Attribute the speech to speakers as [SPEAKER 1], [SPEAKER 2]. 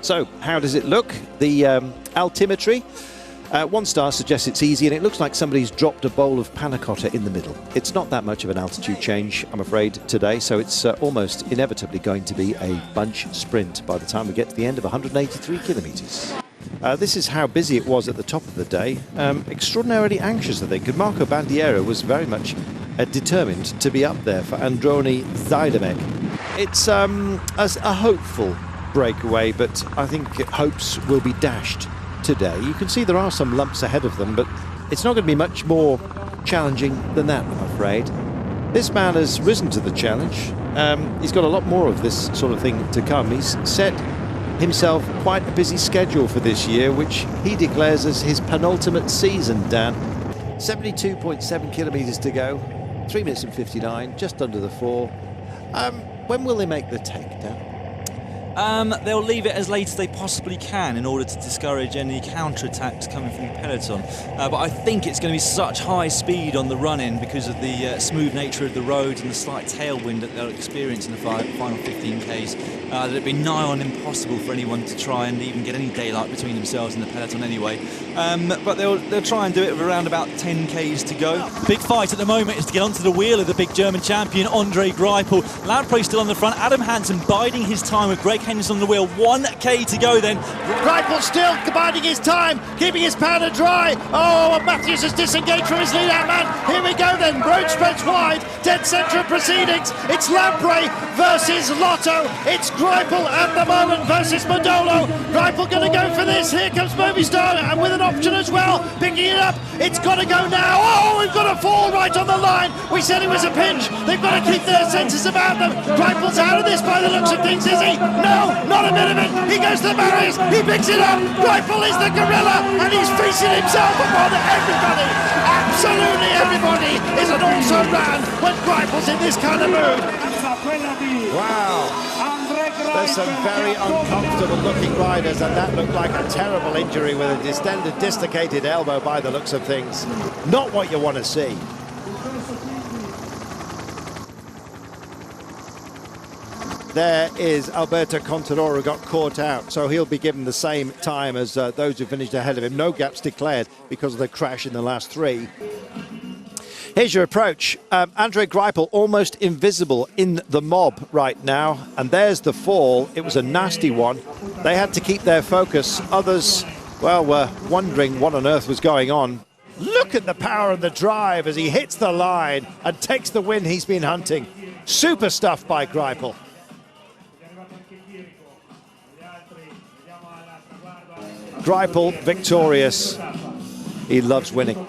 [SPEAKER 1] So, how does it look? The altimetry, 1 star suggests it's easy, and it looks like somebody's dropped a bowl of panna cotta in the middle. It's not that much of an altitude change, I'm afraid, today, so it's almost inevitably going to be a bunch sprint by the time we get to the end of 183 kilometres. This is how busy it was at the top of the day. Extraordinarily anxious, I think, and Marco Bandiera was very much determined to be up there for Androni Zajdamek. It's a hopeful breakaway, but I think hopes will be dashed today. You can see there are some lumps ahead of them, but it's not going to be much more challenging than that, I'm afraid. This man has risen to the challenge. He's got a lot more of this sort of thing to come. He's set himself quite a busy schedule for this year, which he declares as his penultimate season, Dan. 72.7 kilometres to go, 3 minutes and 59, just under the 4. When will they make the take, Dan?
[SPEAKER 2] They'll leave it as late as they possibly can in order to discourage any counter-attacks coming from the peloton. But I think it's going to be such high speed on the run-in because of the smooth nature of the roads and the slight tailwind that they'll experience in the final 15 Ks, that it'd be nigh on impossible for anyone to try and even get any daylight between themselves and the peloton anyway. But they'll try and do it with around about 10 Ks to go.
[SPEAKER 3] Big fight at the moment is to get onto the wheel of the big German champion, Andre Greipel. Lampre still on the front, Adam Hansen biding his time with Greg Henderson on the wheel. 1K to go then.
[SPEAKER 4] Greipel still biding his time, keeping his powder dry. Oh, and Matthews has disengaged from his lead-out man. Here we go then, road spreads wide, dead centre of proceedings. It's Lampre versus Lotto. It's Greipel at the moment versus Modolo. Greipel going to go for this. Here comes Movistar, and with an option as well, picking it up. It's got to go now. Oh, we've got a fall right on the line. We said it was a pinch. They've got to keep their senses about them. Greipel's out of this by the looks of things, is he? No, not a bit of it. He goes to the barriers. He picks it up. Greipel is the gorilla, and he's feasting himself upon everybody. Absolutely everybody is an also-ran when Greipel's in this kind of mood.
[SPEAKER 1] Wow. There's some very uncomfortable looking riders, and that looked like a terrible injury with a distended, dislocated elbow by the looks of things. Not what you want to see. There is Alberto Contador, who got caught out, so he'll be given the same time as those who finished ahead of him. No gaps declared because of the crash in the last 3. Here's your approach. Andre Greipel almost invisible in the mob right now, and there's the fall. It was a nasty one. They had to keep their focus. Others, well, were wondering what on earth was going on. Look at the power of the drive as he hits the line and takes the win he's been hunting. Super stuff by Greipel. Greipel victorious. He loves winning.